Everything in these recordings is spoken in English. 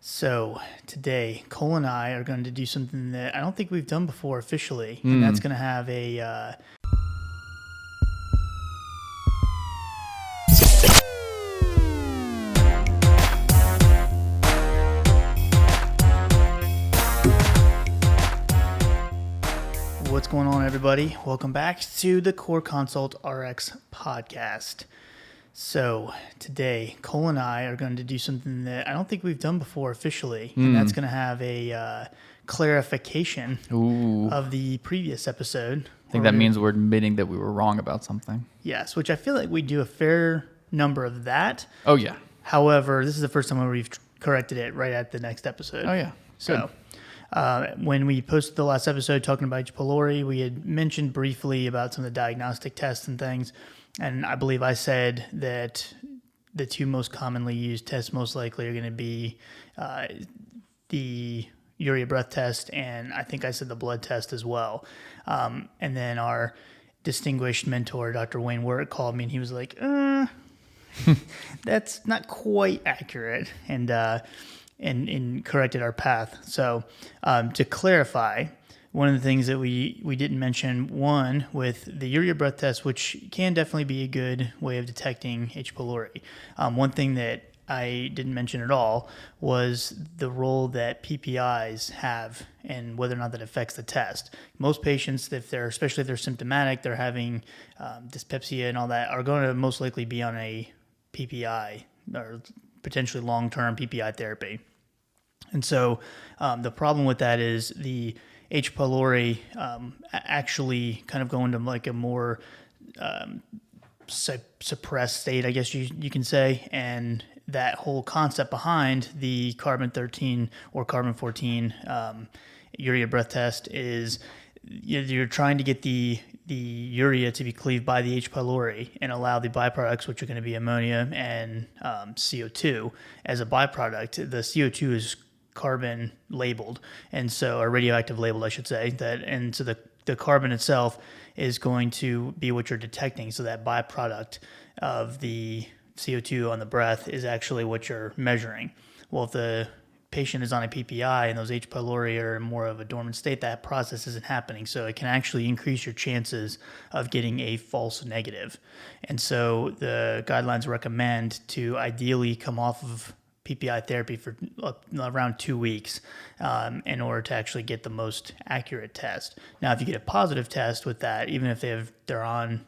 So today, Cole and I are going to do something that I don't think we've done before officially, and that's going to have a What's going on, everybody? Welcome back to the Core Consult RX podcast. So today, Cole and I are going to do something that I don't think we've done before officially, and that's going to have a clarification of the previous episode. I think that means we're admitting that we were wrong about something. Yes, which I feel like we do a fair number of that. Oh, yeah. However, this is the first time where we've corrected it right at the next episode. Oh, yeah. So when we posted the last episode talking about H. pylori, we had mentioned briefly about some of the diagnostic tests and things. And I believe I said that the two most commonly used tests most likely are going to be the urea breath test, and I think I said the blood test as well. And then our distinguished mentor, Dr. Wayne Wirt, called me and he was like, that's not quite accurate, and corrected our path. So to clarify, one of the things that we didn't mention, one, with the urea breath test, which can definitely be a good way of detecting H. pylori. One thing that I didn't mention at all was the role that PPIs have and whether or not that affects the test. Most patients, especially if they're symptomatic, they're having dyspepsia and all that, are going to most likely be on a PPI or potentially long-term PPI therapy. And so the problem with that is the H. pylori actually kind of go into like a more suppressed state, I guess you can say, and that whole concept behind the carbon-13 or carbon-14 urea breath test is you're trying to get the urea to be cleaved by the H. pylori and allow the byproducts, which are going to be ammonia and CO2, as a byproduct. The CO2 is carbon labeled, and so, or radioactive labeled, I should say, and so the carbon itself is going to be what you're detecting. So that byproduct of the CO2 on the breath is actually what you're measuring. Well, if the patient is on a PPI and those H. pylori are in more of a dormant state, that process isn't happening. So it can actually increase your chances of getting a false negative. And so the guidelines recommend to ideally come off of PPI therapy for around 2 weeks in order to actually get the most accurate test. Now, if you get a positive test with that, even if they're on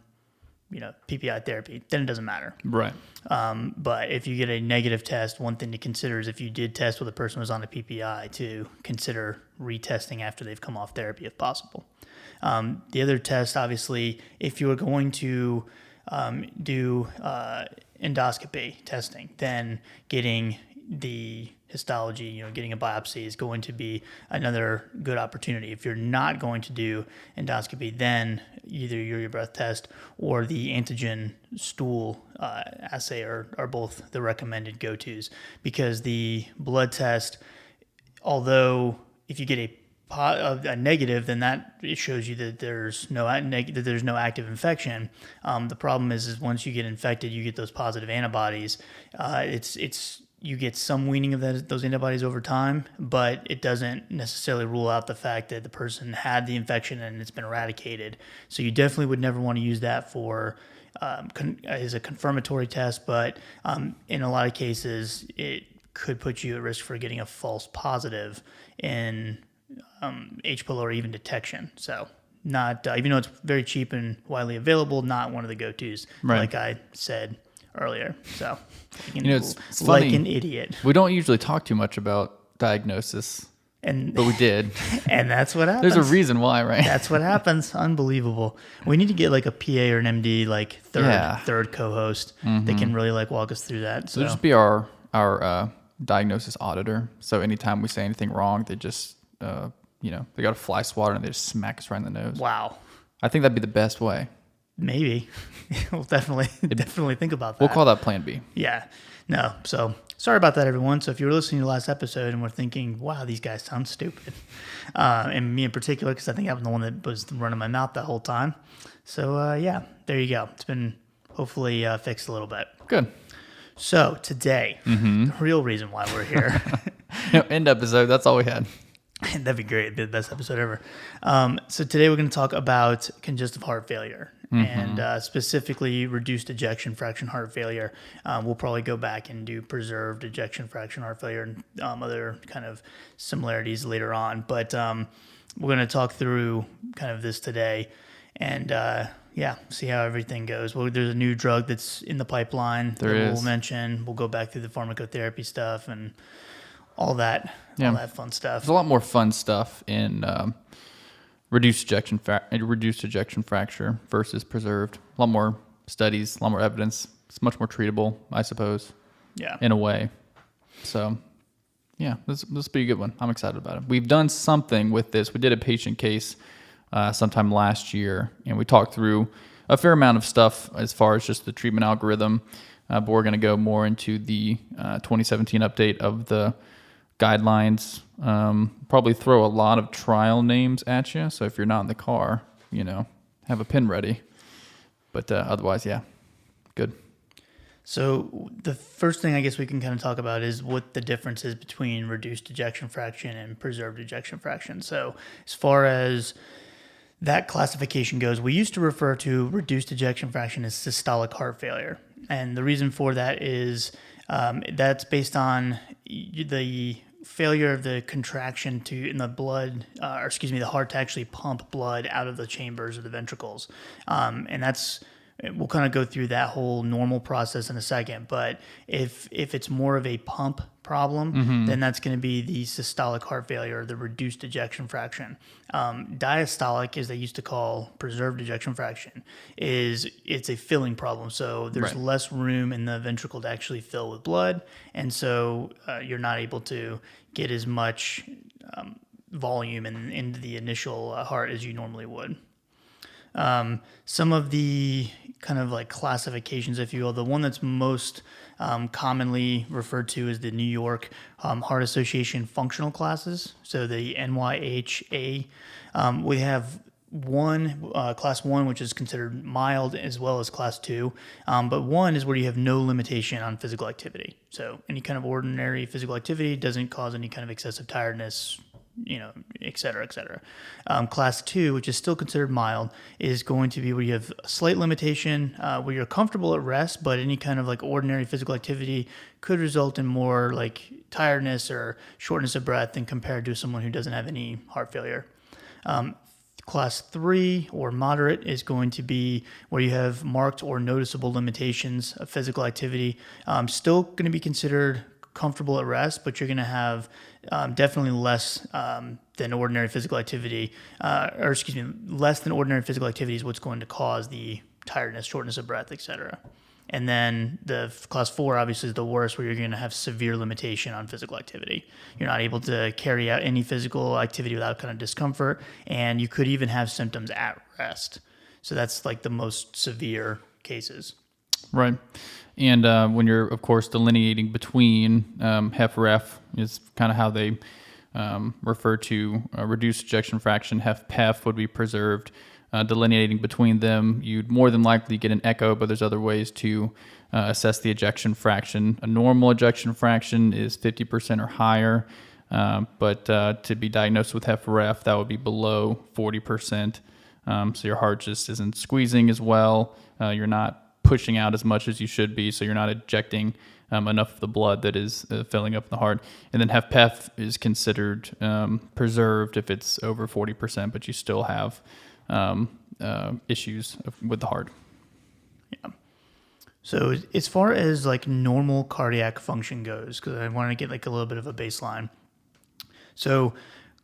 PPI therapy, then it doesn't matter. Right. But if you get a negative test, one thing to consider is if you did test with a person who was on a PPI, to consider retesting after they've come off therapy if possible. The other test, obviously, if you are going to do endoscopy testing, then getting the histology, getting a biopsy is going to be another good opportunity. If you're not going to do endoscopy, then either urea breath test or the antigen stool assay are both the recommended go-tos, because the blood test, although if you get a negative, then that it shows you that there's no active infection. The problem is once you get infected, you get those positive antibodies. You get some weaning of those antibodies over time, but it doesn't necessarily rule out the fact that the person had the infection and it's been eradicated. So you definitely would never want to use that for as a confirmatory test, but in a lot of cases, it could put you at risk for getting a false positive in H. pylori, even detection. So not, even though it's very cheap and widely available, not one of the go-tos, right, like I said earlier. So it's like funny. An idiot. We don't usually talk too much about diagnosis, but we did. And that's what happens. There's a reason why, right? That's what happens. Unbelievable. We need to get like a PA or an MD, like third co-host that can really like walk us through that. So just be our diagnosis auditor. So anytime we say anything wrong, they just they got a fly swatter and they just smack us right in the nose. Wow. I think that'd be the best way. Maybe. We'll definitely think about that. We'll call that Plan B. Yeah. No. So sorry about that, everyone. So if you were listening to the last episode and were thinking, wow, these guys sound stupid, and me in particular, because I think I was the one that was running my mouth that whole time. So there you go. It's been hopefully fixed a little bit. Good. So today, the real reason why we're here End episode. That's all we had. That'd be great. It'd be the best episode ever. So today we're going to talk about congestive heart failure and specifically reduced ejection fraction heart failure. We'll probably go back and do preserved ejection fraction heart failure and other kind of similarities later on. But we're going to talk through kind of this today and see how everything goes. Well, there's a new drug that's in the pipeline we'll mention. We'll go back through the pharmacotherapy stuff and all that fun stuff. There's a lot more fun stuff in reduced ejection fracture versus preserved. A lot more studies, a lot more evidence. It's much more treatable, I suppose. Yeah. In a way. So, yeah, this will be a good one. I'm excited about it. We've done something with this. We did a patient case sometime last year, and we talked through a fair amount of stuff as far as just the treatment algorithm. But we're going to go more into the 2017 update of the guidelines. Probably throw a lot of trial names at you. So if you're not in the car, have a pen ready. But otherwise, good. So the first thing I guess we can kind of talk about is what the difference is between reduced ejection fraction and preserved ejection fraction. So as far as that classification goes, we used to refer to reduced ejection fraction as systolic heart failure. And the reason for that is that's based on the failure of the contraction in the blood, the heart to actually pump blood out of the chambers or the ventricles. We'll kind of go through that whole normal process in a second. But if it's more of a pump problem, then that's going to be the systolic heart failure, or the reduced ejection fraction. Diastolic, as they used to call preserved ejection fraction, it's a filling problem. So there's less room in the ventricle to actually fill with blood, and so you're not able to get as much volume into the initial heart as you normally would. Some of the kind of like classifications, if you will, the one that's most commonly referred to is the New York Heart Association functional classes. So the NYHA, we have class 1, which is considered mild, as well as class 2. But 1 is where you have no limitation on physical activity. So any kind of ordinary physical activity doesn't cause any kind of excessive tiredness, et cetera, et cetera. Class 2, which is still considered mild, is going to be where you have a slight limitation, where you're comfortable at rest, but any kind of like ordinary physical activity could result in more like tiredness or shortness of breath than compared to someone who doesn't have any heart failure. Class 3, or moderate, is going to be where you have marked or noticeable limitations of physical activity. Still going to be considered comfortable at rest, but you're going to have definitely less than ordinary physical activity, less than ordinary physical activity is what's going to cause the tiredness, shortness of breath, etc. And then the class 4 obviously is the worst, where you're going to have severe limitation on physical activity. You're not able to carry out any physical activity without kind of discomfort, and you could even have symptoms at rest. So that's like the most severe cases. Right. And when you're, of course, delineating between HEF-REF is kind of how they refer to reduced ejection fraction. HEF-PEF would be preserved. Delineating between them, you'd more than likely get an echo, but there's other ways to assess the ejection fraction. A normal ejection fraction is 50% or higher, but to be diagnosed with HEF-REF, that would be below 40%. So your heart just isn't squeezing as well. You're not pushing out as much as you should be, so you're not ejecting enough of the blood that is filling up the heart. And then HEF-PEF is considered preserved if it's over 40%, but you still have issues with the heart. Yeah. So as far as like normal cardiac function goes, because I want to get like a little bit of a baseline. So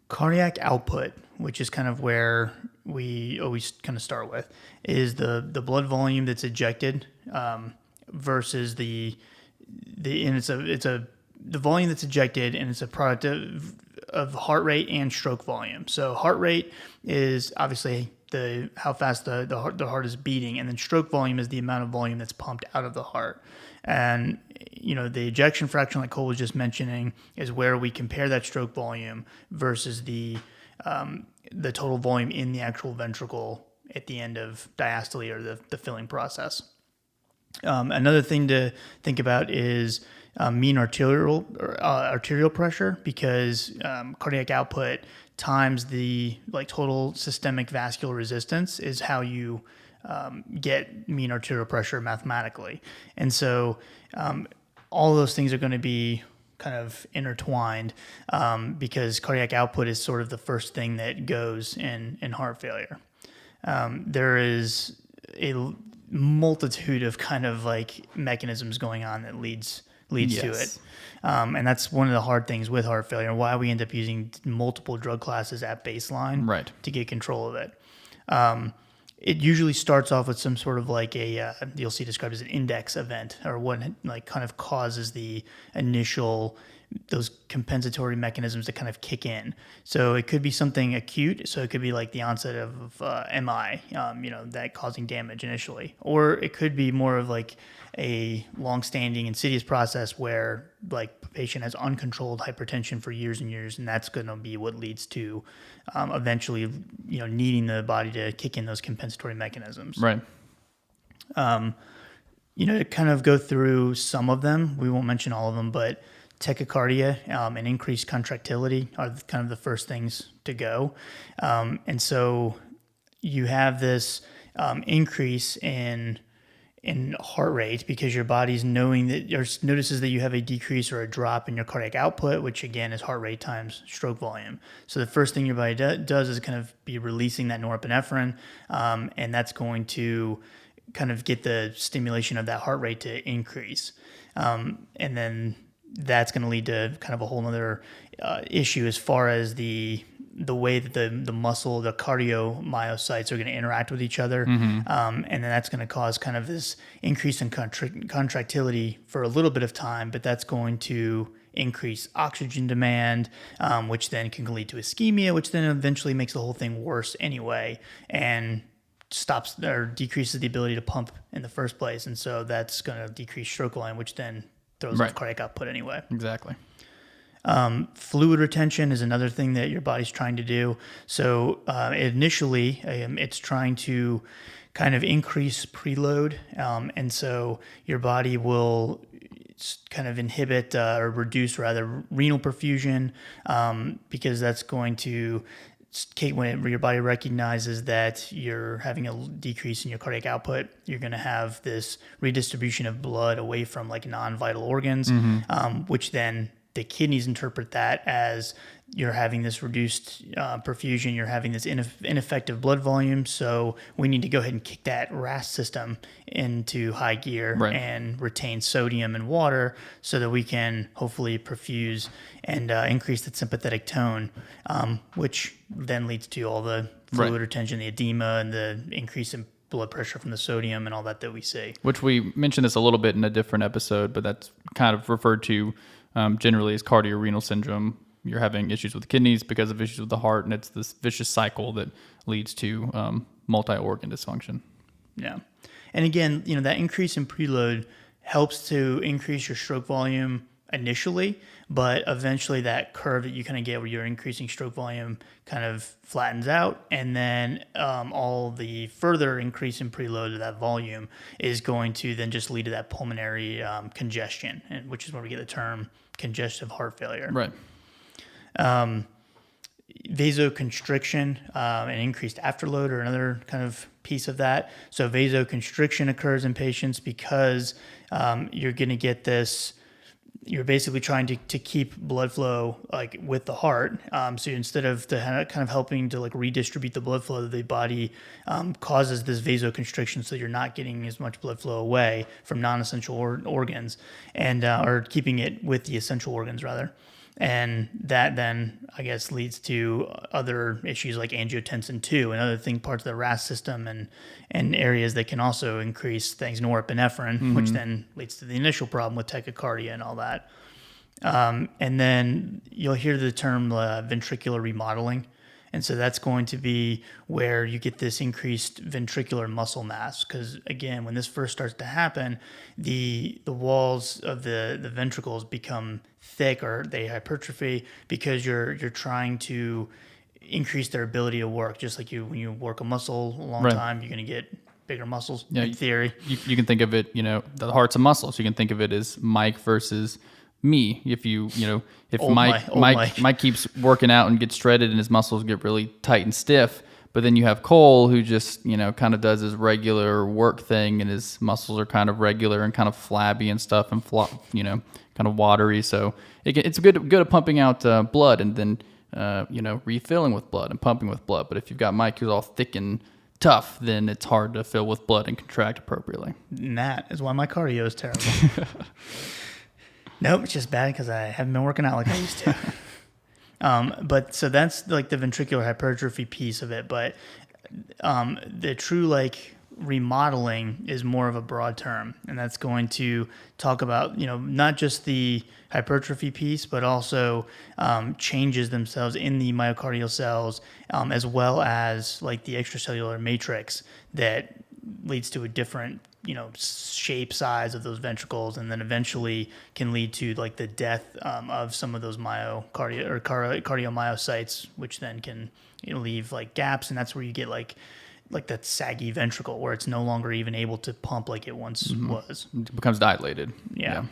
cardiac output, which is kind of where we always kind of start with, is the blood volume that's ejected versus the volume that's ejected, and it's a product of heart rate and stroke volume. So heart rate is obviously how fast the heart is beating, and then stroke volume is the amount of volume that's pumped out of the heart. And the ejection fraction, like Cole was just mentioning, is where we compare that stroke volume versus the total volume in the actual ventricle at the end of diastole, or the filling process. Another thing to think about is mean arterial pressure, because cardiac output times the total systemic vascular resistance is how you get mean arterial pressure mathematically. And so all those things are going to be kind of intertwined because cardiac output is sort of the first thing that goes in heart failure. There is a multitude of kind of mechanisms going on that leads Yes. to it. And that's one of the hard things with heart failure, and why we end up using multiple drug classes at baseline Right. to get control of it. It usually starts off with some sort of you'll see described as an index event, or what kind of causes the initial, those compensatory mechanisms to kind of kick in. So it could be something acute. So it could be like the onset of MI, that causing damage initially, or it could be more of a long-standing insidious process where a patient has uncontrolled hypertension for years and years, and that's going to be what leads to eventually needing the body to kick in those compensatory mechanisms. Right. To kind of go through some of them, we won't mention all of them, but tachycardia and increased contractility are kind of the first things to go. And so you have this increase in heart rate because your body's notices that you have a decrease or a drop in your cardiac output, which again is heart rate times stroke volume. So the first thing your body does is kind of be releasing that norepinephrine, and that's going to kind of get the stimulation of that heart rate to increase. And then that's going to lead to kind of a whole other issue as far as the way that the muscle, the cardiomyocytes are going to interact with each other. And then that's going to cause kind of this increase in contractility for a little bit of time, but that's going to increase oxygen demand, which then can lead to ischemia, which then eventually makes the whole thing worse anyway, and stops or decreases the ability to pump in the first place. And so that's going to decrease stroke volume, which then throws off cardiac output anyway. Exactly. Fluid retention is another thing that your body's trying to do. So initially, it's trying to kind of increase preload, and so your body will kind of inhibit or reduce rather renal perfusion, because that's going to when your body recognizes that you're having a decrease in your cardiac output, you're going to have this redistribution of blood away from non-vital organs, which then the kidneys interpret that as you're having this reduced perfusion, you're having this ineffective blood volume, so we need to go ahead and kick that RAS system into high gear and retain sodium and water so that we can hopefully perfuse and increase the sympathetic tone, which then leads to all the fluid retention, the edema, and the increase in blood pressure from the sodium and all that we see. Which we mentioned this a little bit in a different episode, but that's kind of referred to generally as cardiorenal syndrome. You're having issues with the kidneys because of issues with the heart, and it's this vicious cycle that leads to multi-organ dysfunction. Yeah. And again, that increase in preload helps to increase your stroke volume initially, but eventually that curve that you kind of get where you're increasing stroke volume kind of flattens out, and then all the further increase in preload of that volume is going to then just lead to that pulmonary congestion, which is where we get the term congestive heart failure. Right. Vasoconstriction and increased afterload are another kind of piece of that. So vasoconstriction occurs in patients because you're going to get this. You're basically trying to keep blood flow with the heart. So instead of kind of helping to redistribute the blood flow, the body causes this vasoconstriction, so you're not getting as much blood flow away from non-essential organs, and or keeping it with the essential organs rather. And that then, I guess, leads to other issues like angiotensin II and other parts of the RAS system and areas that can also increase things, norepinephrine, which then leads to the initial problem with tachycardia and all that. And then you'll hear the term ventricular remodeling. And so that's going to be where you get this increased ventricular muscle mass. Because again, when this first starts to happen, the walls of the ventricles become thick, or they hypertrophy, because you're trying to increase their ability to work. Just like when you work a muscle a long time, you're going to get bigger muscles, Yeah, in theory. You can think of it, the heart's a muscle. So you can think of it as Mike versus me. If if Old Mike keeps working out and gets shredded and his muscles get really tight and stiff, but then you have Cole who just, kind of does his regular work thing and his muscles are kind of regular and kind of flabby and stuff and, kind of watery. So it's good at pumping out blood and then, refilling with blood and pumping with blood. But if you've got Mike who's all thick and tough, then it's hard to fill with blood and contract appropriately. And that is why my cardio is terrible. Nope, it's just bad because I haven't been working out like I used to. But so that's like the ventricular hypertrophy piece of it. But the true like remodeling is more of a broad term, and that's going to talk about not just the hypertrophy piece, but also changes themselves in the myocardial cells, as well as like the extracellular matrix that leads to a different shape, size of those ventricles, and then eventually can lead to like the death of some of those cardiomyocytes, which then can leave like gaps, and that's where you get like that saggy ventricle where it's no longer even able to pump like it once was. It becomes dilated. Yeah.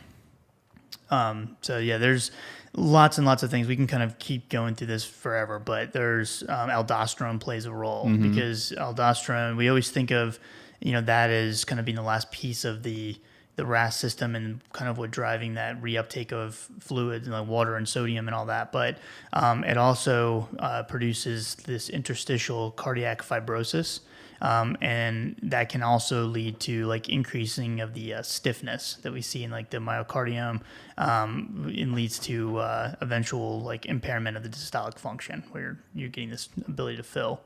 So yeah, there's lots and lots of things. We can kind of keep going through this forever, but there's aldosterone plays a role because aldosterone, we always think of, that is kind of being the last piece of the RAS system and kind of what driving that reuptake of fluids and like water and sodium and all that. But it also produces this interstitial cardiac fibrosis. And that can also lead to like increasing of the stiffness that we see in like the myocardium, and leads to eventual like impairment of the diastolic function where you're getting this ability to fill.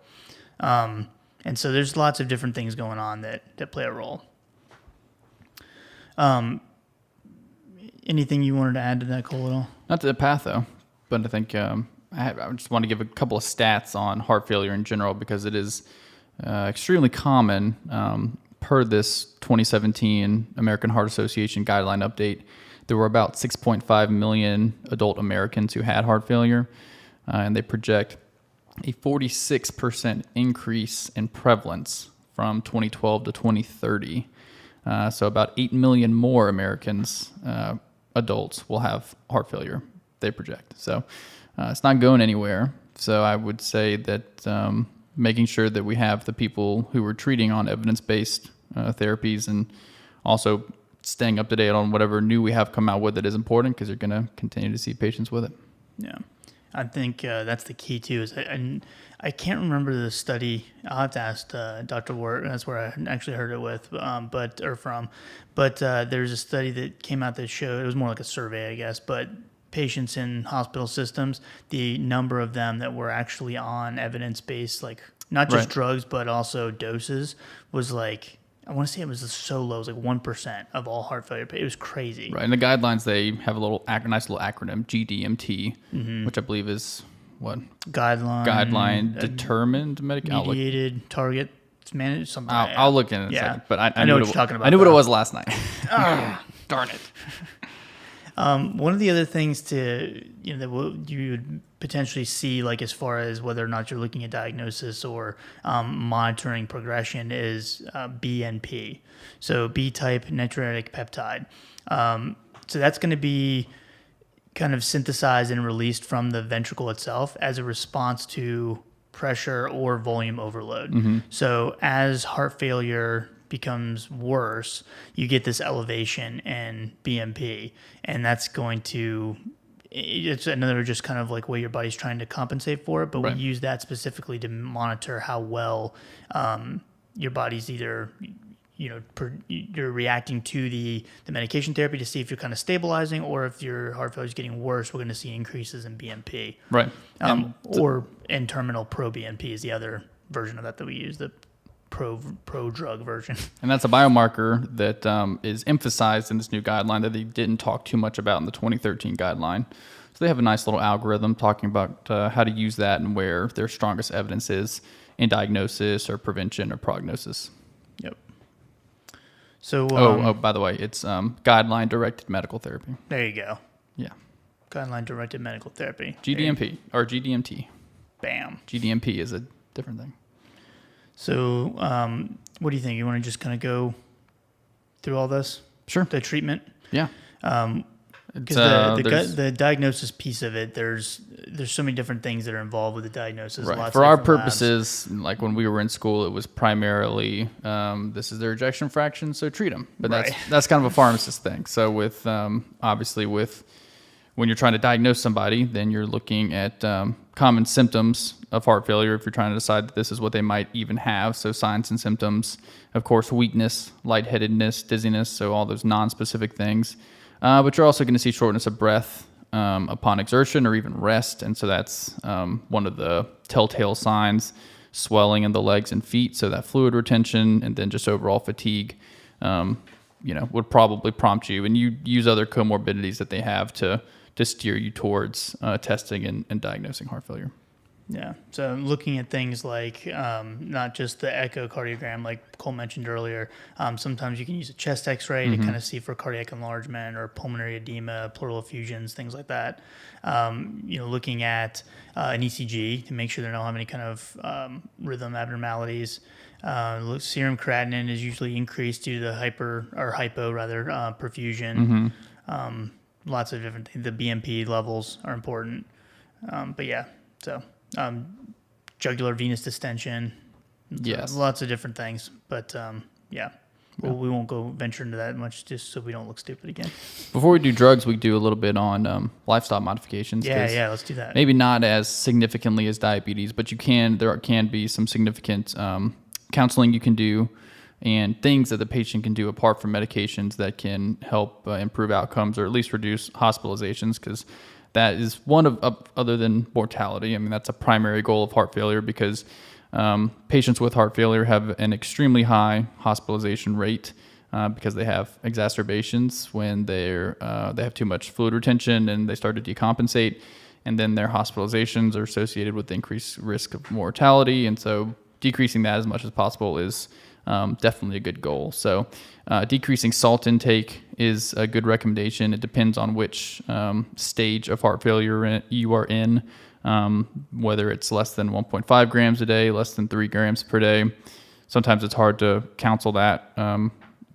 And so there's lots of different things going on that play a role. Anything you wanted to add to that, Cole, at all? Not to the patho, but I think I just want to give a couple of stats on heart failure in general because it is extremely common. Per this 2017 American Heart Association guideline update, there were about 6.5 million adult Americans who had heart failure, and they project a 46% increase in prevalence from 2012 to 2030. So about 8 million more Americans, adults, will have heart failure, they project. So it's not going anywhere. So I would say that making sure that we have the people who we're treating on evidence-based therapies and also staying up to date on whatever new we have come out with it is important because you're going to continue to see patients with it. Yeah. I think that's the key too. I can't remember the study. I'll have to ask Dr. Wart. That's where I actually heard it from. But there's a study that came out that showed, it was more like a survey, I guess, but patients in hospital systems, the number of them that were actually on evidence-based, like not just drugs, but also doses, was like, I want to say it was so low, it was like 1% of all heart failure. It was crazy. Right. In the guidelines, they have a nice little acronym, GDMT, which I believe is what? Guideline determined mediated target managed something. I'll look in a second. But I know what you're talking about. I knew what it was last night. Darn it. One of the other things that you would potentially see, like as far as whether or not you're looking at diagnosis or monitoring progression, is BNP. So B-type natriuretic peptide. So that's going to be kind of synthesized and released from the ventricle itself as a response to pressure or volume overload. So as heart failure becomes worse, you get this elevation in BNP, and that's going to, it's another just kind of like way your body's trying to compensate for it, but we use that specifically to monitor how well your body's either you're reacting to the medication therapy to see if you're kind of stabilizing, or if your heart failure is getting worse, we're going to see increases in BNP. Right. Or N-terminal pro-BNP is the other version of that we use, the pro-drug version. And that's a biomarker that is emphasized in this new guideline that they didn't talk too much about in the 2013 guideline. So they have a nice little algorithm talking about how to use that and where their strongest evidence is in diagnosis or prevention or prognosis. Yep. So, by the way, it's guideline-directed medical therapy. There you go. Yeah. Guideline-directed medical therapy. GDMP or GDMT. Bam. GDMP is a different thing. So What do you think? You want to just kind of go through all this? Sure. The treatment? Yeah. Because the diagnosis piece of it, there's so many different things that are involved with the diagnosis. Right. Lots For of our different purposes, like when we were in school, it was primarily this is their ejection fraction, so treat them. But Right. that's kind of a pharmacist thing. So with obviously with when you're trying to diagnose somebody, then you're looking at common symptoms of heart failure if you're trying to decide that this is what they might even have. So signs and symptoms, of course, weakness, lightheadedness, dizziness, so all those non-specific things. But you're also going to see shortness of breath upon exertion or even rest. And so that's one of the telltale signs, swelling in the legs and feet. So that fluid retention and then just overall fatigue, would probably prompt you. And you use other comorbidities that they have to steer you towards testing and diagnosing heart failure. Yeah. So looking at things like not just the echocardiogram, like Cole mentioned earlier, sometimes you can use a chest x-ray to kind of see for cardiac enlargement or pulmonary edema, pleural effusions, things like that. Looking at an ECG to make sure they don't have any kind of rhythm abnormalities. Serum creatinine is usually increased due to the perfusion. Lots of different things. The BMP levels are important. Jugular venous distension. Yes. Lots of different things. But, we won't go venture into that much just so we don't look stupid again. Before we do drugs, we do a little bit on lifestyle modifications. Yeah, let's do that. Maybe not as significantly as diabetes, but there can be some significant counseling you can do and things that the patient can do apart from medications that can help improve outcomes or at least reduce hospitalizations, because that is one of other than mortality. I mean, that's a primary goal of heart failure because patients with heart failure have an extremely high hospitalization rate because they have exacerbations when they have too much fluid retention and they start to decompensate, and then their hospitalizations are associated with increased risk of mortality. And so decreasing that as much as possible is definitely a good goal. So decreasing salt intake is a good recommendation. It depends on which stage of heart failure you are in, whether it's less than 1.5 grams a day, less than 3 grams per day. Sometimes it's hard to counsel that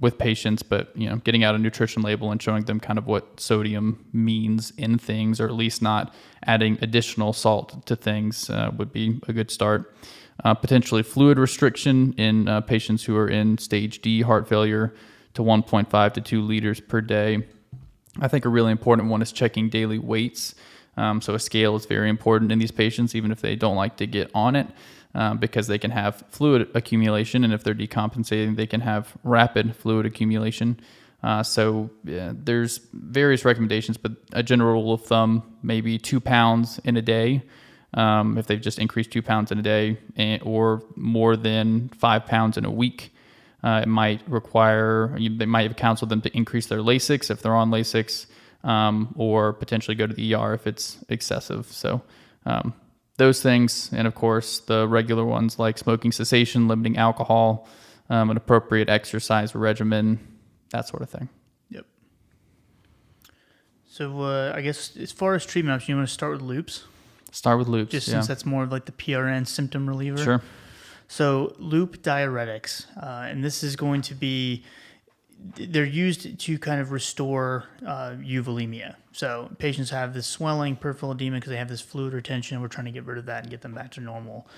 with patients, but getting out a nutrition label and showing them kind of what sodium means in things, or at least not adding additional salt to things, would be a good start. Potentially fluid restriction in patients who are in stage D heart failure to 1.5 to 2 liters per day. I think a really important one is checking daily weights. So a scale is very important in these patients, even if they don't like to get on it, because they can have fluid accumulation, and if they're decompensating, they can have rapid fluid accumulation. There's various recommendations, but a general rule of thumb, maybe 2 pounds in a day. If they've just increased 2 pounds in a day or more than 5 pounds in a week, it might require, they might have counseled them to increase their Lasix if they're on Lasix, or potentially go to the ER if it's excessive. So those things, and of course the regular ones like smoking cessation, limiting alcohol, an appropriate exercise regimen, that sort of thing. Yep. So I guess as far as treatment options, you want to start with loops? Start with loops, since that's more of like the PRN symptom reliever. Sure. So loop diuretics, and this is going to be, they're used to kind of restore euvolemia. So patients have this swelling, peripheral edema because they have this fluid retention. We're trying to get rid of that and get them back to normal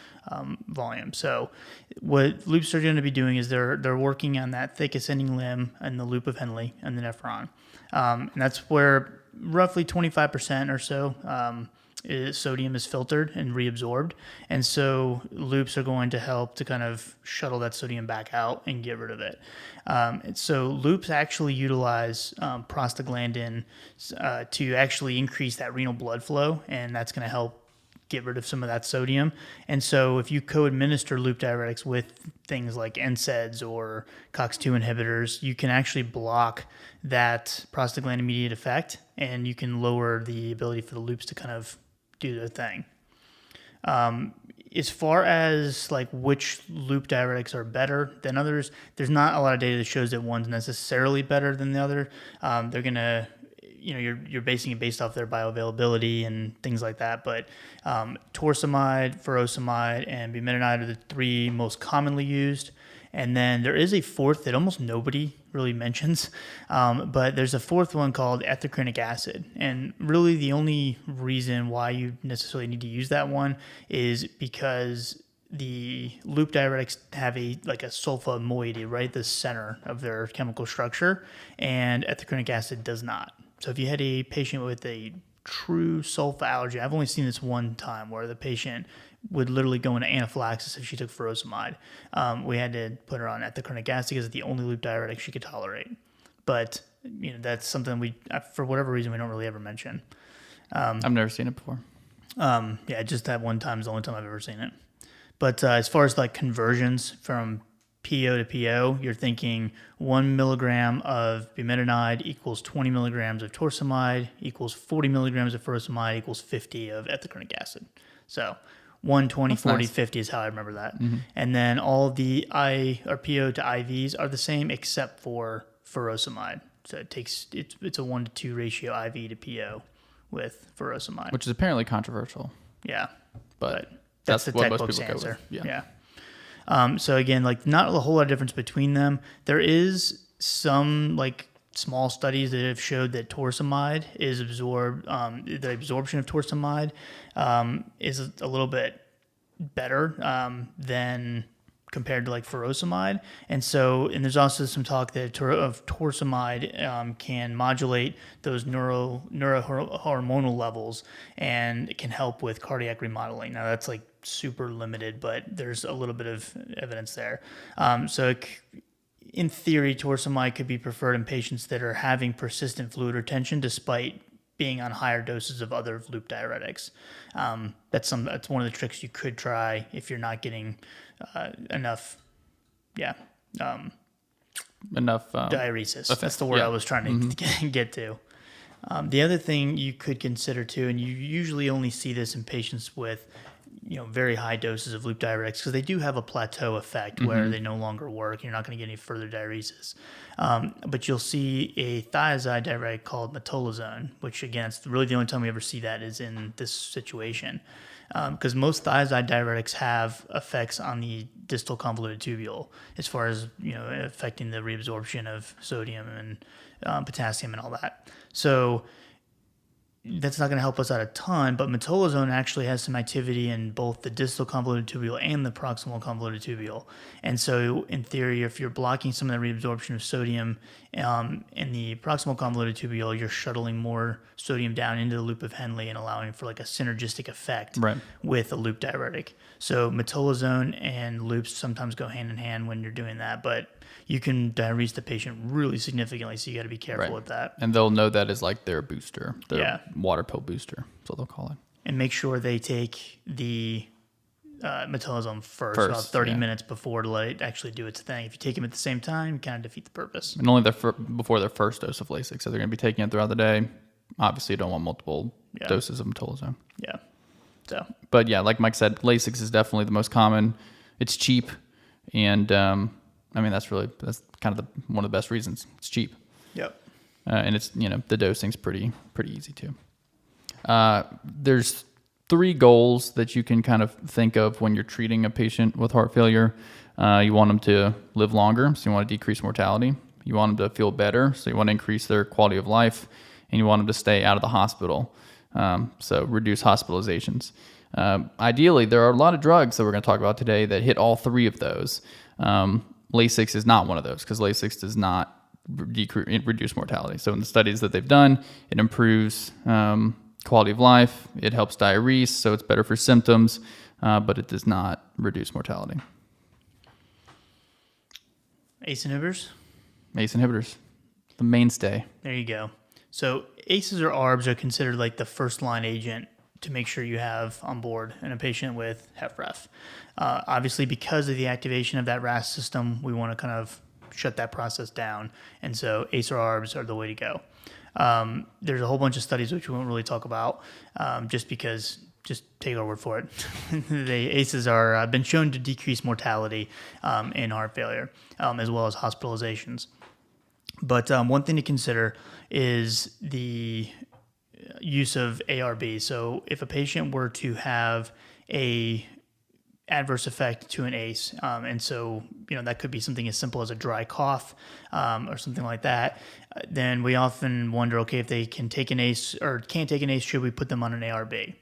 volume. So what loops are going to be doing is they're working on that thick ascending limb and the loop of Henle and the nephron. And that's where roughly 25% or so sodium is filtered and reabsorbed, and so loops are going to help to kind of shuttle that sodium back out and get rid of it. So loops actually utilize prostaglandin to actually increase that renal blood flow, and that's going to help get rid of some of that sodium. And so if you co-administer loop diuretics with things like NSAIDs or COX-2 inhibitors, you can actually block that prostaglandin-mediated effect, and you can lower the ability for the loops to kind of do their thing. As far as like which loop diuretics are better than others, there's not a lot of data that shows that one's necessarily better than the other. They're gonna, you're basing it based off their bioavailability and things like that. But torsemide, furosemide, and bumetanide are the 3 most commonly used. And then there is a fourth that almost nobody really mentions, but there's a fourth one called ethacrynic acid. And really the only reason why you necessarily need to use that one is because the loop diuretics have a sulfa moiety right at the center of their chemical structure, and ethacrynic acid does not. So if you had a patient with a true sulfa allergy, I've only seen this one time where the patient would literally go into anaphylaxis if she took furosemide. We had to put her on ethacrynic acid because it's the only loop diuretic she could tolerate. But that's something for whatever reason, we don't really ever mention. I've never seen it before. Just that one time is the only time I've ever seen it. But as far as like conversions from PO to PO, you're thinking 1 milligram of bumetanide equals 20 milligrams of torsemide equals 40 milligrams of furosemide equals 50 of ethacrynic acid. So 1, 20, that's 40, nice. 50 is how I remember that. Mm-hmm. And then all the PO to IVs are the same except for furosemide. So it's a 1 to 2 ratio IV to PO with furosemide. Which is apparently controversial. Yeah. But that's the textbook's answer. Yeah. So again, like not a whole lot of difference between them. There is some like small studies that have showed that torsemide is absorbed. The absorption of torsemide is a little bit better than compared to like furosemide. And there's also some talk that of torsemide can modulate those neurohormonal levels and it can help with cardiac remodeling. Now that's like super limited, but there's a little bit of evidence there. In theory, torsemide could be preferred in patients that are having persistent fluid retention despite being on higher doses of other loop diuretics. That's one of the tricks you could try if you're not getting enough diuresis. That's the word I was trying to get to. The other thing you could consider too, and you usually only see this in patients with very high doses of loop diuretics because they do have a plateau effect where they no longer work. You're not going to get any further diuresis. But you'll see a thiazide diuretic called metolazone, which again, it's really the only time we ever see that is in this situation. Because most thiazide diuretics have effects on the distal convoluted tubule as far as, affecting the reabsorption of sodium and potassium and all that. So that's not going to help us out a ton, but metolazone actually has some activity in both the distal convoluted tubule and the proximal convoluted tubule. And so in theory, if you're blocking some of the reabsorption of sodium in the proximal convoluted tubule, you're shuttling more sodium down into the loop of Henle and allowing for like a synergistic effect with a loop diuretic. So metolazone and loops sometimes go hand in hand when you're doing that, but you can diurese the patient really significantly, so you got to be careful with that. And they'll know that as like their booster, their water pill booster, so they'll call it. And make sure they take the metolazone first about 30 minutes before to let it actually do its thing. If you take them at the same time, you kind of defeat the purpose. And only before their first dose of Lasix, so they're going to be taking it throughout the day. Obviously, you don't want multiple doses of metolazone. Yeah. So. But yeah, like Mike said, Lasix is definitely the most common. It's cheap, and that's kind of one of the best reasons. It's cheap. Yep. And it's, the dosing's pretty easy too. There's 3 goals that you can kind of think of when you're treating a patient with heart failure. You want them to live longer, so you want to decrease mortality. You want them to feel better, so you want to increase their quality of life. And you want them to stay out of the hospital, so reduce hospitalizations. Ideally, there are a lot of drugs that we're going to talk about today that hit all 3 of those. Lasix is not one of those because Lasix does not reduce mortality. So in the studies that they've done, it improves quality of life. It helps diurese, so it's better for symptoms, but it does not reduce mortality. ACE inhibitors? ACE inhibitors, the mainstay. There you go. So ACEs or ARBs are considered like the first line agent to make sure you have on board in a patient with HFrEF. Obviously, because of the activation of that RAS system, we want to kind of shut that process down. And so ACE or ARBs are the way to go. There's a whole bunch of studies which we won't really talk about just take our word for it. The ACEs are been shown to decrease mortality in heart failure as well as hospitalizations. But one thing to consider is the use of ARBs. So if a patient were to have a adverse effect to an ACE. And so, that could be something as simple as a dry cough or something like that. Then we often wonder, okay, if they can take an ACE or can't take an ACE, should we put them on an ARB?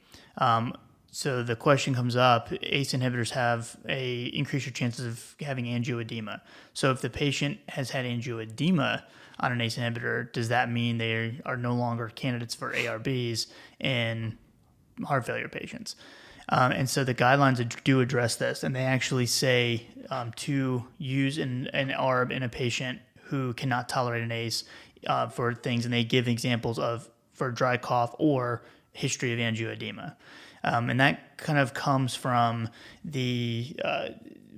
So the question comes up, ACE inhibitors have increase your chances of having angioedema. So if the patient has had angioedema on an ACE inhibitor, does that mean they are no longer candidates for ARBs in heart failure patients? And so the guidelines do address this, and they actually say to use an ARB in a patient who cannot tolerate an ACE for things, and they give examples for dry cough or history of angioedema. And that kind of comes from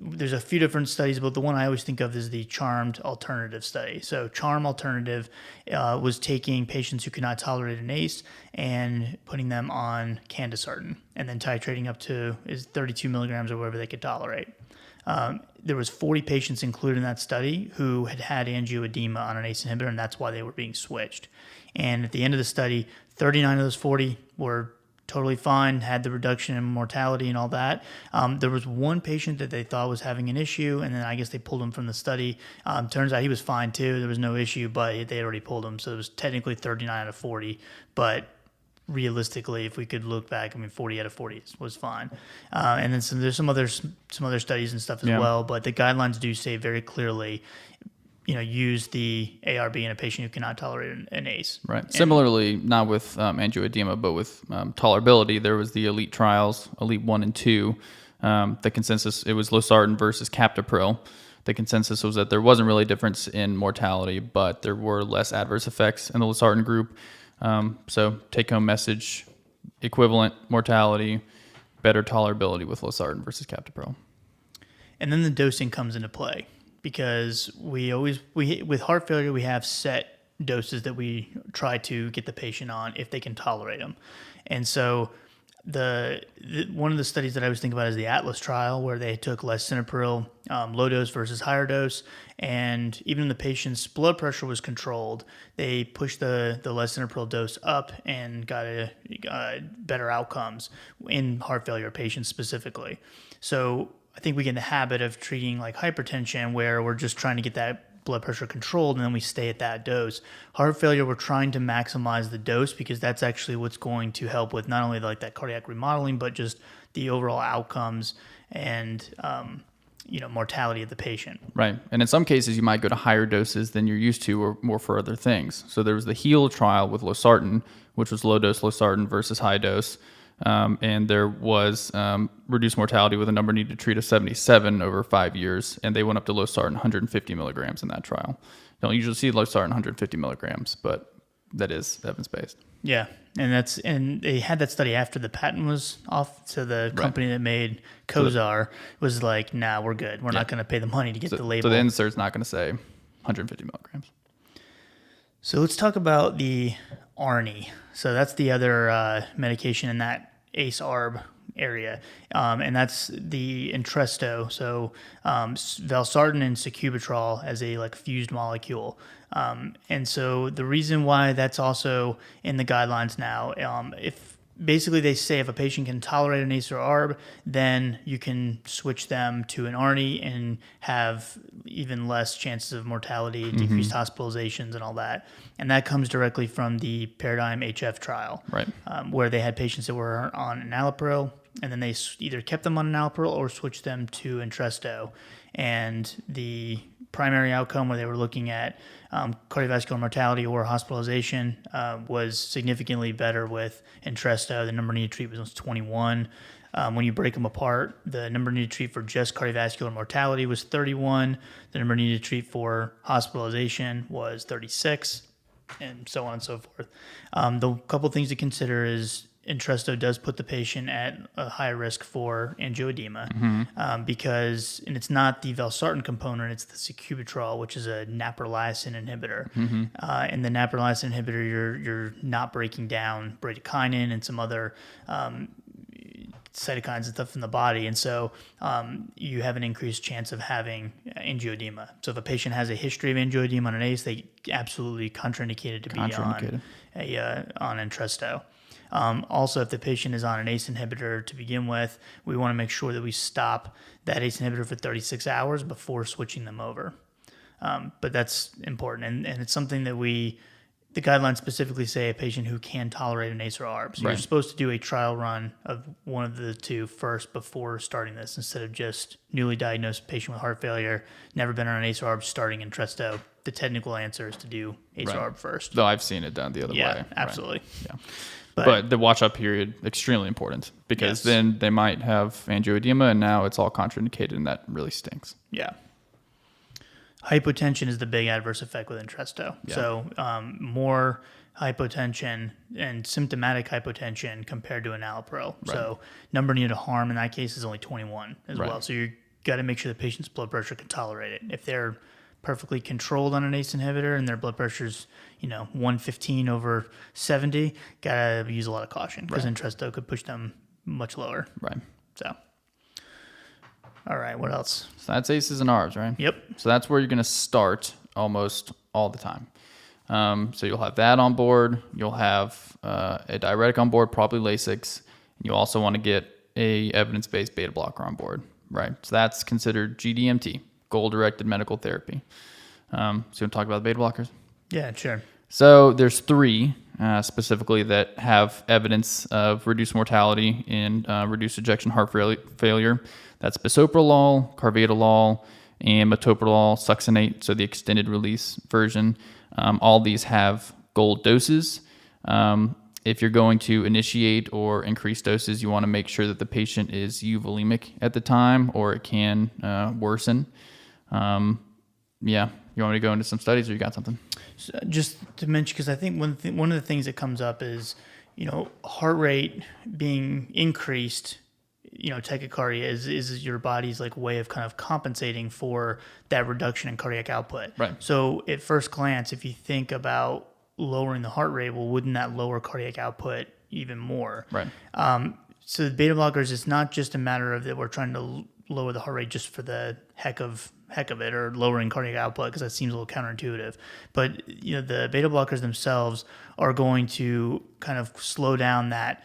there's a few different studies, but the one I always think of is the CHARMED alternative study. So CHARM alternative was taking patients who could not tolerate an ACE and putting them on candesartan and then titrating up to 32 milligrams or whatever they could tolerate. There was 40 patients included in that study who had angioedema on an ACE inhibitor, and that's why they were being switched. And at the end of the study, 39 of those 40 were totally fine, had the reduction in mortality and all that. There was one patient that they thought was having an issue, and then I guess they pulled him from the study. Turns out he was fine too. There was no issue, but they had already pulled him. So it was technically 39 out of 40. But realistically, if we could look back, 40 out of 40 was fine. And then there's some other studies and stuff as well. But the guidelines do say very clearly, use the ARB in a patient who cannot tolerate an ACE. Right. Similarly, not with angioedema, but with tolerability, there was the ELITE trials, ELITE 1 and 2. The consensus, it was losartan versus captopril. The consensus was that there wasn't really a difference in mortality, but there were less adverse effects in the losartan group. So take-home message, equivalent mortality, better tolerability with losartan versus captopril. And then the dosing comes into play. Because we with heart failure, we have set doses that we try to get the patient on if they can tolerate them. And so one of the studies that I was thinking about is the ATLAS trial, where they took lisinopril, low dose versus higher dose, and even when the patient's blood pressure was controlled, they pushed the lisinopril dose up and got better outcomes in heart failure patients specifically. So I think we get in the habit of treating like hypertension where we're just trying to get that blood pressure controlled and then we stay at that dose. Heart failure, we're trying to maximize the dose because that's actually what's going to help with not only like that cardiac remodeling, but just the overall outcomes and, mortality of the patient. Right. And in some cases, you might go to higher doses than you're used to or more for other things. So there was the HEAL trial with losartan, which was low dose losartan versus high dose. And there was reduced mortality with a number needed to treat of 77 over 5 years, and they went up to losartan 150 milligrams in that trial. You don't usually see losartan 150 milligrams, but that is evidence-based. Yeah, and they had that study after the patent was off, so the company that made Cozar was like, nah, we're good. We're not going to pay the money to get the label. So the insert's not going to say 150 milligrams. So let's talk about the ARNI. So that's the other medication in that ACE-ARB area, and that's the Entresto. So valsartan and sacubitril as a fused molecule. And so the reason why that's also in the guidelines now, if basically they say if a patient can tolerate an ACE or ARB, then you can switch them to an ARNI and have even less chances of mortality, decreased hospitalizations and all that. And that comes directly from the Paradigm HF trial, right? Where they had patients that were on enalapril, and then they either kept them on enalapril or switched them to Entresto. And the primary outcome where they were looking at cardiovascular mortality or hospitalization was significantly better with Entresto. The number needed to treat was 21. When you break them apart, the number needed to treat for just cardiovascular mortality was 31. The number needed to treat for hospitalization was 36, and so on and so forth. The couple things to consider is Entresto does put the patient at a high risk for angioedema because, and it's not the valsartan component, it's the sacubitril, which is a naprolysin inhibitor. And the naprolysin inhibitor, you're not breaking down bradykinin and some other cytokines and stuff in the body, and so you have an increased chance of having angioedema. So if a patient has a history of angioedema on an ACE, they absolutely contraindicated to be on Entresto. Also, if the patient is on an ACE inhibitor to begin with, we want to make sure that we stop that ACE inhibitor for 36 hours before switching them over. But that's important, and it's something that the guidelines specifically say a patient who can tolerate an ACE or ARB. So you're supposed to do a trial run of one of the two first before starting this, instead of just newly diagnosed patient with heart failure, never been on an ACE or ARB, starting Entresto. The technical answer is to do ACE or ARB first. Though I've seen it done the other way. Yeah, absolutely. Right. Yeah. But the watch-up period, extremely important, because then they might have angioedema, and now it's all contraindicated, and that really stinks. Yeah. Hypotension is the big adverse effect with Entresto. Yeah. So more hypotension and symptomatic hypotension compared to an allopril. Right. So number needed to harm in that case is only 21 as well. So you got to make sure the patient's blood pressure can tolerate it. If they're perfectly controlled on an ACE inhibitor and their blood pressure's 115 over 70, got to use a lot of caution, because Entresto could push them much lower. Right. So. All right, what else? So that's ACEs and ARBs, right? Yep. So that's where you're going to start almost all the time. So you'll have that on board. You'll have a diuretic on board, probably Lasix. You also want to get a evidence-based beta blocker on board, right? So that's considered GDMT, goal-directed medical therapy. So you want to talk about the beta blockers? Yeah, sure. So there's three specifically that have evidence of reduced mortality and reduced ejection heart failure. That's bisoprolol, carvedilol, and metoprolol succinate, so the extended release version. All these have gold doses. If you're going to initiate or increase doses, you want to make sure that the patient is euvolemic at the time, or it can worsen. You want me to go into some studies, or you got something? So just to mention, because I think one of the things that comes up is, heart rate being increased. Tachycardia is your body's way of kind of compensating for that reduction in cardiac output. Right. So at first glance, if you think about lowering the heart rate, well, wouldn't that lower cardiac output even more? Right. So the beta blockers, it's not just a matter of that we're trying to lower the heart rate just for the heck of it, or lowering cardiac output, because that seems a little counterintuitive. But the beta blockers themselves are going to kind of slow down that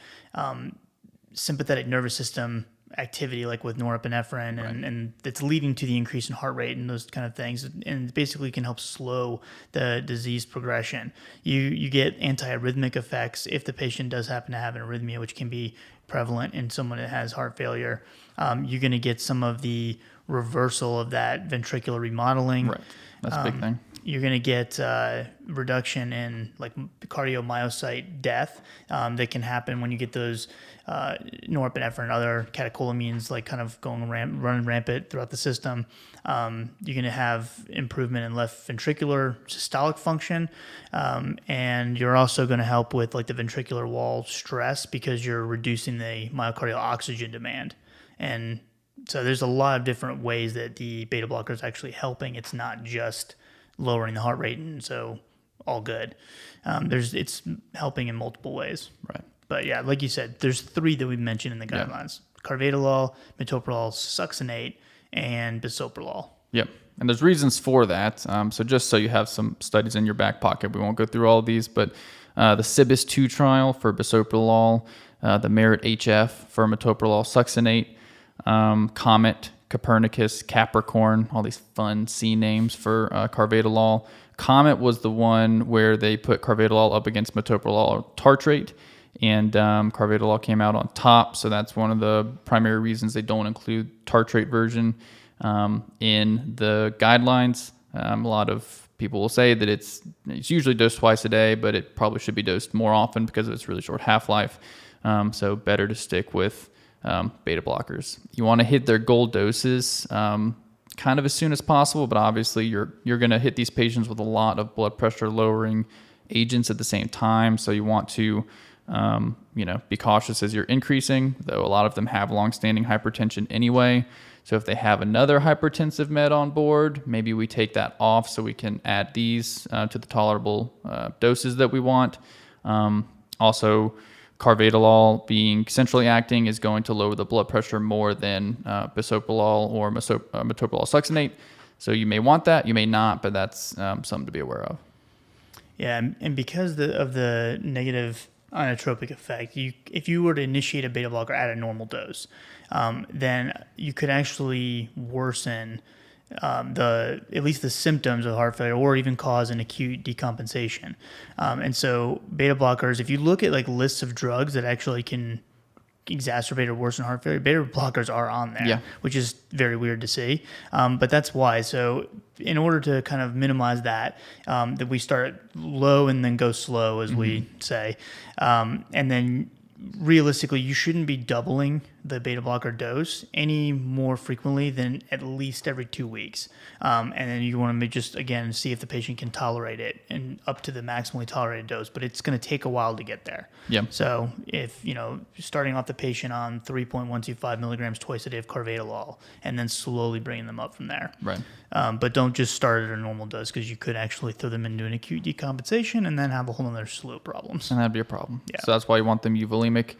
sympathetic nervous system activity, like with norepinephrine, and it's leading to the increase in heart rate and those kind of things, and basically can help slow the disease progression. You get antiarrhythmic effects if the patient does happen to have an arrhythmia, which can be prevalent in someone that has heart failure. You're going to get some of the reversal of that ventricular remodeling. Right, that's a big thing. You're going to get reduction in cardiomyocyte death that can happen when you get those norepinephrine and other catecholamines kind of running rampant throughout the system. You're going to have improvement in left ventricular systolic function, and you're also going to help with the ventricular wall stress, because you're reducing the myocardial oxygen demand. And so there's a lot of different ways that the beta blocker is actually helping. It's not just lowering the heart rate, and so all good. It's helping in multiple ways. Right. But yeah, like you said, there's three that we mentioned in the guidelines: carvedilol, metoprolol succinate, and bisoprolol. Yep. And there's reasons for that. So just so you have some studies in your back pocket, we won't go through all of these, but the CIBIS-2 trial for bisoprolol, the MERIT-HF for metoprolol succinate, Comet, Copernicus, Capricorn, all these fun C names for carvedilol. Comet was the one where they put carvedilol up against metoprolol tartrate, and carvedilol came out on top. So that's one of the primary reasons they don't include tartrate version in the guidelines. A lot of people will say that it's usually dosed twice a day, but it probably should be dosed more often because of its really short half-life. So better to stick with beta blockers. You want to hit their goal doses kind of as soon as possible, but obviously you're going to hit these patients with a lot of blood pressure lowering agents at the same time. So you want to be cautious as you're increasing, though a lot of them have long-standing hypertension anyway. So if they have another hypertensive med on board, maybe we take that off so we can add these to the tolerable doses that we want. Also, carvedilol being centrally acting is going to lower the blood pressure more than bisoprolol or metoprolol succinate. So you may want that, you may not, but that's something to be aware of. Yeah, and because of the negative inotropic effect. If you were to initiate a beta blocker at a normal dose, then you could actually worsen at least the symptoms of heart failure, or even cause an acute decompensation. And so beta blockers, if you look at like lists of drugs that actually can exacerbate or worsen heart failure, beta blockers are on there, which is very weird to see. But that's why. So in order to kind of minimize that, that we start low and then go slow, as we say. And then realistically, you shouldn't be doubling the beta blocker dose any more frequently than at least every 2 weeks. And then you want to just, again, see if the patient can tolerate it and up to the maximally tolerated dose, but it's going to take a while to get there. Yeah. So if, starting off the patient on 3.125 milligrams twice a day of carvedilol and then slowly bringing them up from there. Right. But don't just start at a normal dose, because you could actually throw them into an acute decompensation and then have a whole other slew of problems. And that'd be a problem. Yeah. So that's why you want them euvolemic.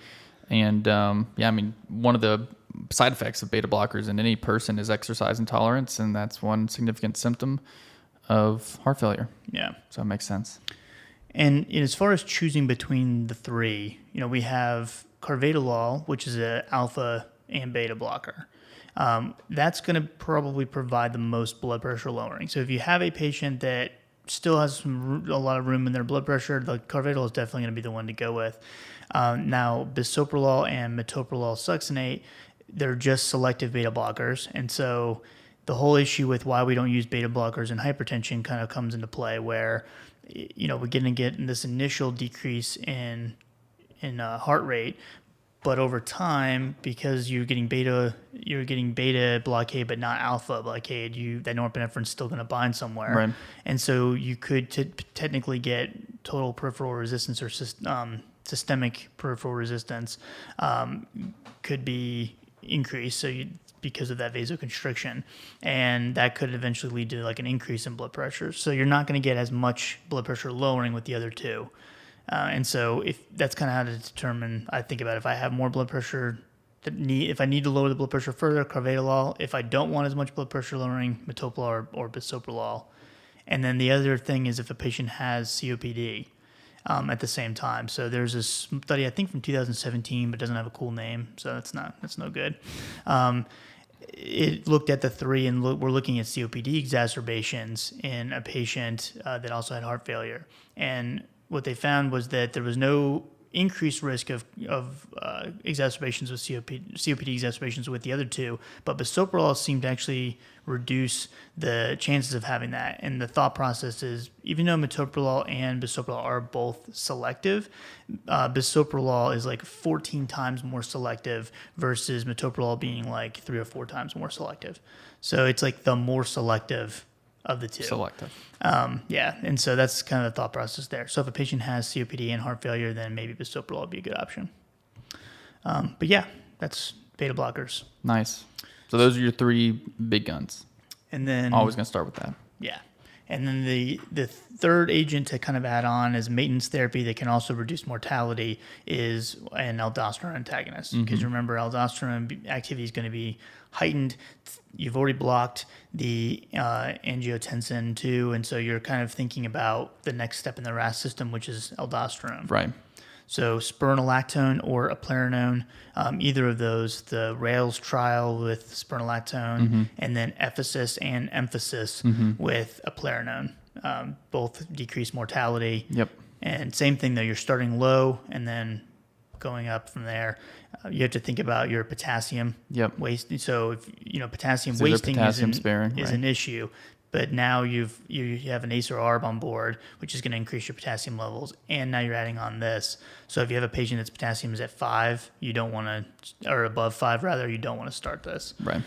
And one of the side effects of beta blockers in any person is exercise intolerance, and that's one significant symptom of heart failure. Yeah. So it makes sense. And as far as choosing between the three, we have carvedilol, which is an alpha and beta blocker. That's going to probably provide the most blood pressure lowering. So if you have a patient that still has a lot of room in their blood pressure, the carvedilol is definitely going to be the one to go with. Now, bisoprolol and metoprolol succinate, they're just selective beta blockers. And so the whole issue with why we don't use beta blockers in hypertension kind of comes into play, where, we're going to get this initial decrease in heart rate, but over time, because you're getting beta blockade but not alpha blockade, that norepinephrine is still going to bind somewhere. Right. And so you could technically get total peripheral resistance, or systemic peripheral resistance could be increased, because of that vasoconstriction, and that could eventually lead to like an increase in blood pressure. So you're not going to get as much blood pressure lowering with the other two. And so if that's kind of how to determine, I think about if I have more blood pressure, if I need to lower the blood pressure further, carvedilol. If I don't want as much blood pressure lowering, metoprolol or bisoprolol. And then the other thing is if a patient has COPD at the same time. So there's a study, I think from 2017, but doesn't have a cool name, so that's no good. It looked at the three, and we're looking at COPD exacerbations in a patient that also had heart failure. And what they found was that there was no increased risk of exacerbations with COPD exacerbations with the other two, but bisoprolol seemed to actually reduce the chances of having that. And the thought process is, even though metoprolol and bisoprolol are both selective, bisoprolol is like 14 times more selective versus metoprolol being like 3 or 4 times more selective. So it's like the more selective of the two. Selective. And so that's kind of the thought process there. So if a patient has COPD and heart failure, then maybe bisoprolol would be a good option. But yeah, that's beta blockers. Nice. So those are your 3 big guns. And then Always going to start with that. Yeah. And then the third agent to kind of add on as maintenance therapy that can also reduce mortality is an aldosterone antagonist. Because remember, aldosterone activity is going to be heightened. You've already blocked the angiotensin too, and so you're kind of thinking about the next step in the RAS system, which is aldosterone. Right. So spironolactone or eplerenone, either of those, the RAILS trial with spironolactone, and then Ephesus and Emphasis with eplerenone, both decrease mortality. Yep. And same thing though, you're starting low and then going up from there. You have to think about your potassium waste. So if potassium wasting is an issue. But now you have an ACE or ARB on board, which is going to increase your potassium levels, and now you're adding on this. So if you have a patient that's potassium is at 5, you don't want to, or above 5 rather, you don't want to start this. Right.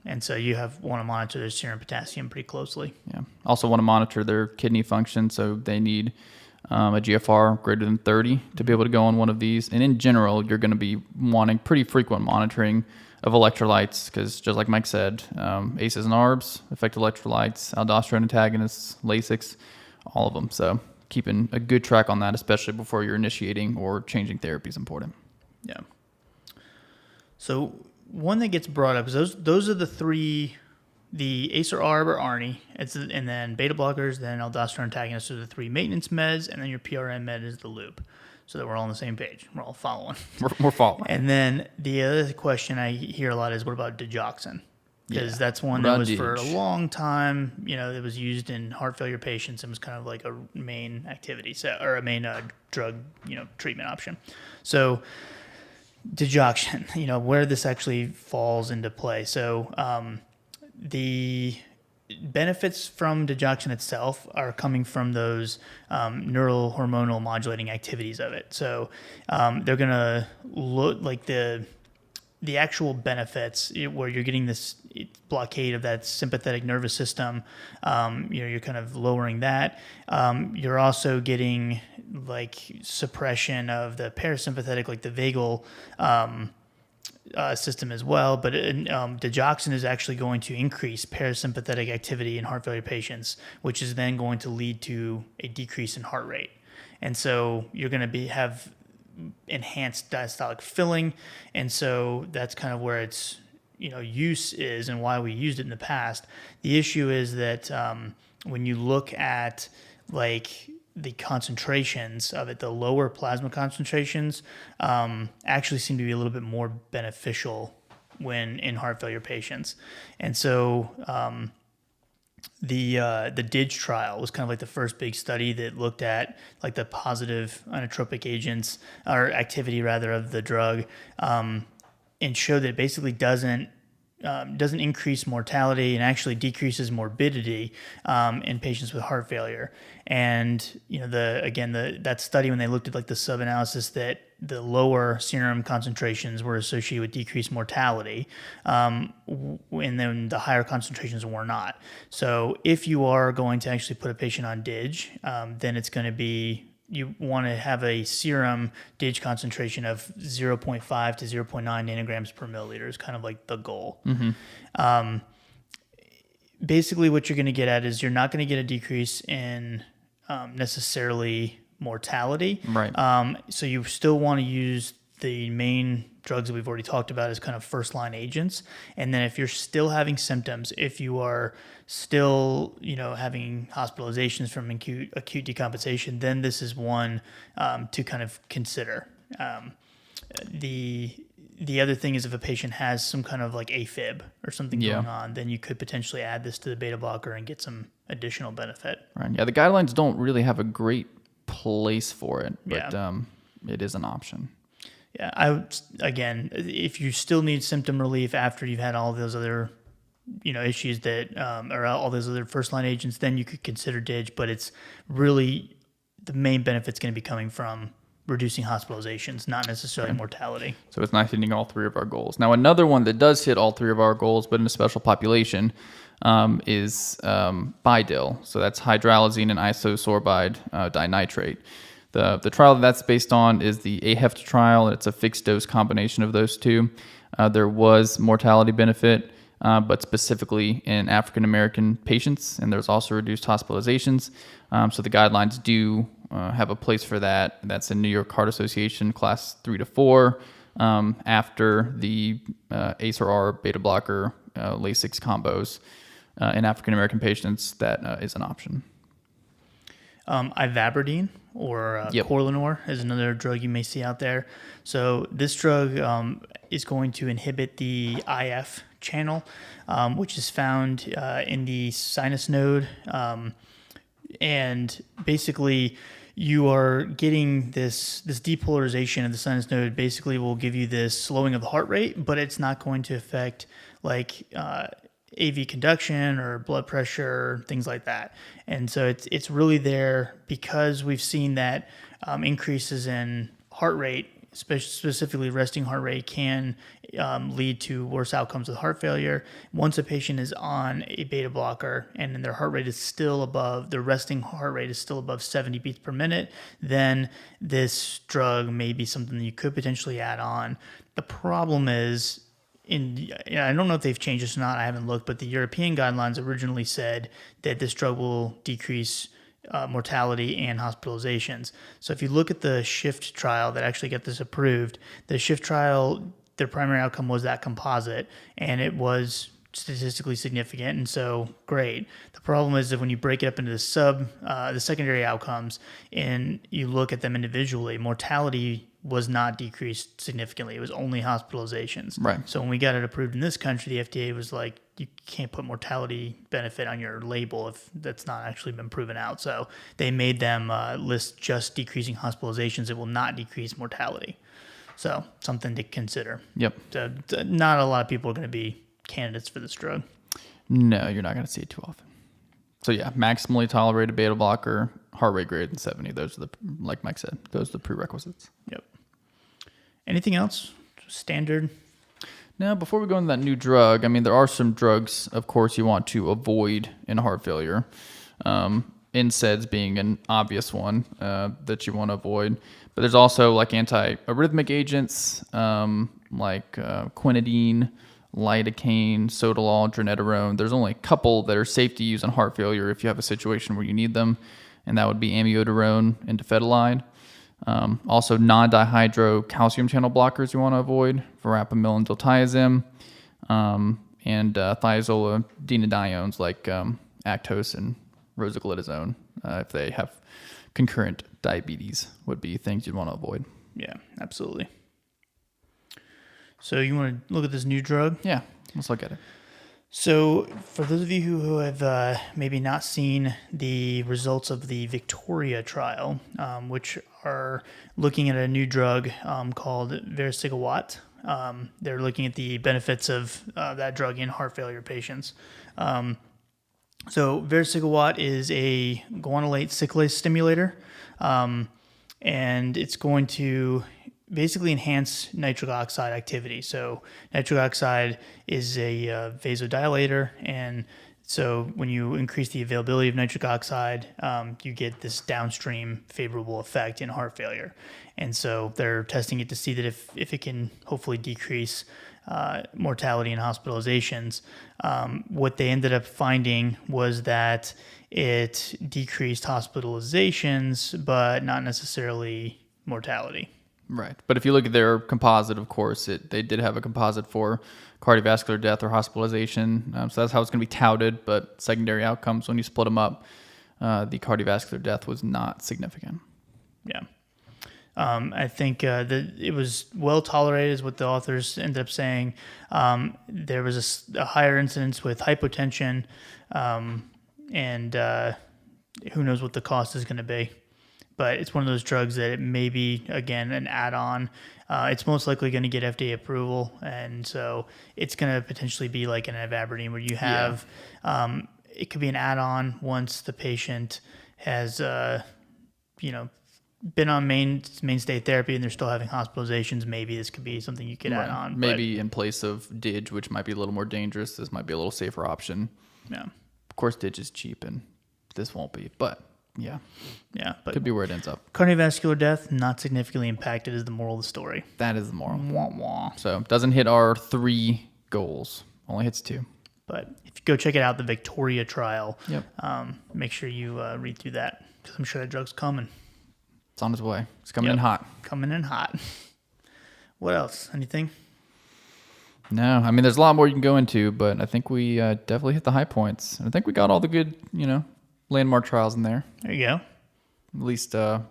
And so you want to monitor their serum potassium pretty closely. Yeah. Also want to monitor their kidney function, so they need a GFR greater than 30 to be able to go on one of these. And in general, you're going to be wanting pretty frequent monitoring of electrolytes, because just like Mike said, ACEs and ARBs affect electrolytes, aldosterone antagonists, Lasix, all of them. So keeping a good track on that, especially before you're initiating or changing therapy, is important. Yeah. So one that gets brought up is those are the 3, the ACE or ARB or ARNI, and then beta blockers, then aldosterone antagonists are the 3 maintenance meds, and then your PRN med is the loop. so that we're all on the same page. We're all following. We're following. And then the other question I hear a lot is, what about digoxin? Because that's one that was for a long time, it was used in heart failure patients and was kind of like a main activity, or a main drug, treatment option. So digoxin, where this actually falls into play. So the benefits from digoxin itself are coming from those neural hormonal modulating activities of it. So they're going to look like the actual benefits where you're getting this blockade of that sympathetic nervous system, you're kind of lowering that. You're also getting like suppression of the parasympathetic, like the vagal system as well. But digoxin is actually going to increase parasympathetic activity in heart failure patients, which is then going to lead to a decrease in heart rate. And so you're going to have enhanced diastolic filling, and so that's kind of where its use is and why we used it in the past. The issue is that when you look at like the concentrations of it, the lower plasma concentrations actually seem to be a little bit more beneficial when in heart failure patients. And so the DIG trial was kind of like the first big study that looked at like the positive inotropic agents or activity rather of the drug, and showed that it basically doesn't increase mortality and actually decreases morbidity in patients with heart failure. And that study, when they looked at like the sub-analysis, that the lower serum concentrations were associated with decreased mortality, and then the higher concentrations were not. So if you are going to actually put a patient on DIG, then it's going to be, you want to have a serum DIG concentration of 0.5 to 0.9 nanograms per milliliter is kind of like the goal. Mm-hmm. Basically, what you're going to get at is you're not going to get a decrease in necessarily mortality. Right. So you still want to use the main drugs that we've already talked about as kind of first line agents. And then if you're still having symptoms, if you are still, having hospitalizations from acute decompensation, then this is one to kind of consider. The other thing is if a patient has some kind of like AFib or something going on, then you could potentially add this to the beta blocker and get some additional benefit. Right. Yeah. The guidelines don't really have a great place for it, but it is an option. Yeah. If you still need symptom relief after you've had all those other, issues that, or all those other first line agents, then you could consider DIG, but it's really the main benefit's going to be coming from reducing hospitalizations, not necessarily mortality. So it's not hitting all three of our goals. Now, another one that does hit all three of our goals, but in a special population, is Bidil. So that's hydralazine and isosorbide dinitrate. The trial that's based on is the AHEFT trial. It's a fixed dose combination of those two. There was mortality benefit, but specifically in African American patients, and there's also reduced hospitalizations. So the guidelines do have a place for that. That's in New York Heart Association class 3 to 4. After the ACE or ARB beta blocker Lasix combos in African American patients, that is an option. Ivabradine or Corlinor is another drug you may see out there. So this drug is going to inhibit the IF channel, which is found in the sinus node. And basically, you are getting this depolarization of the sinus node. Basically, will give you this slowing of the heart rate, but it's not going to affect like AV conduction or blood pressure, things like that. And so it's really there because we've seen that increases in heart rate, specifically resting heart rate, can lead to worse outcomes with heart failure. Once a patient is on a beta blocker and then their heart rate is still above, their resting heart rate is still above 70 beats per minute, then this drug may be something that you could potentially add on. The problem is, I don't know if they've changed this or not, I haven't looked, but the European guidelines originally said that this drug will decrease mortality and hospitalizations. So if you look at the SHIFT trial that actually got this approved, the SHIFT trial, their primary outcome was that composite, and it was statistically significant, and so great. The problem is that when you break it up into the secondary outcomes, and you look at them individually, mortality was not decreased significantly. It was only hospitalizations. Right. So when we got it approved in this country, the FDA was like, you can't put mortality benefit on your label if that's not actually been proven out. So they made them list just decreasing hospitalizations. It will not decrease mortality. So something to consider. Yep. So not a lot of people are going to be candidates for this drug. No, you're not going to see it too often. So yeah, maximally tolerated beta blocker, heart rate greater than 70. Those are like Mike said, those are the prerequisites. Yep. Anything else? Standard? Now, before we go into that new drug, I mean, there are some drugs, of course, you want to avoid in heart failure. NSAIDs being an obvious one that you want to avoid. But there's also like antiarrhythmic agents like quinidine, lidocaine, sotalol, dronedarone. There's only a couple that are safe to use in heart failure if you have a situation where you need them, and that would be amiodarone and dofetilide. Also, non-dihydro calcium channel blockers you want to avoid, verapamil and diltiazem, and thiazolidinediones like Actos and rosiglitazone if they have concurrent diabetes would be things you'd want to avoid. Yeah, absolutely. So you want to look at this new drug? Yeah, let's look at it. So for those of you who have maybe not seen the results of the Victoria trial, which are looking at a new drug called vericiguat, they're looking at the benefits of that drug in heart failure patients. So vericiguat is a guanylate cyclase stimulator, and it's going to basically enhance nitric oxide activity. So nitric oxide is a vasodilator, and so when you increase the availability of nitric oxide, you get this downstream favorable effect in heart failure. And so they're testing it to see that if it can hopefully decrease mortality and hospitalizations. What they ended up finding was that it decreased hospitalizations, but not necessarily mortality. Right. But if you look at their composite, of course, they did have a composite for cardiovascular death or hospitalization. So that's how it's going to be touted. But secondary outcomes, when you split them up, the cardiovascular death was not significant. Yeah. I think that it was well tolerated is what the authors ended up saying. There was a higher incidence with hypotension, and who knows what the cost is going to be. But it's one of those drugs that it may be, again, an add-on. It's most likely going to get FDA approval, and so it's going to potentially be like an ivabradine where you have, it could be an add-on once the patient has, been on mainstay therapy and they're still having hospitalizations. Maybe this could be something you could add on. Maybe in place of DIG, which might be a little more dangerous, this might be a little safer option. Yeah. Of course, DIG is cheap, and this won't be, but... Yeah, but could be where it ends up. Cardiovascular death, not significantly impacted, is the moral of the story. That is the moral. Wah, wah. So it doesn't hit our 3 goals, only hits 2. But if you go check it out, the Victoria trial, yep. Make sure you read through that, because I'm sure that drug's coming. It's on its way. It's coming in hot. Coming in hot. What else? Anything? No, I mean, there's a lot more you can go into, but I think we definitely hit the high points. I think we got all the good, landmark trials in there. There you go. At least, give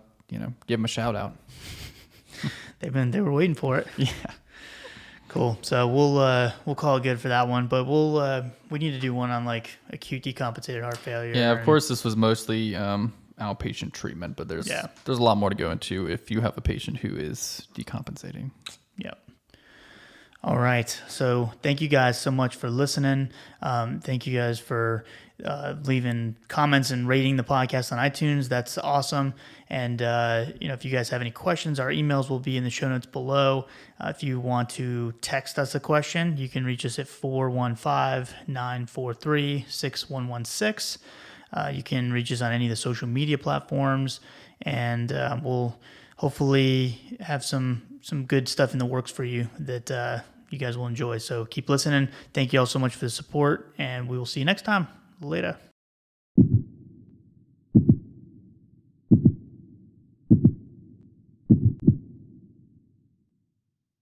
them a shout out. They were waiting for it. Yeah. Cool. So we'll call it good for that one, but we need to do one on like acute decompensated heart failure. Yeah, of course this was mostly outpatient treatment, but there's a lot more to go into if you have a patient who is decompensating. Yep. All right. So thank you guys so much for listening. Thank you guys for leaving comments and rating the podcast on iTunes. That's awesome. And, if you guys have any questions, our emails will be in the show notes below. If you want to text us a question, you can reach us at 415-943-6116. You can reach us on any of the social media platforms, and we'll hopefully have some good stuff in the works for you that you guys will enjoy. So keep listening. Thank you all so much for the support, and we will see you next time. Later.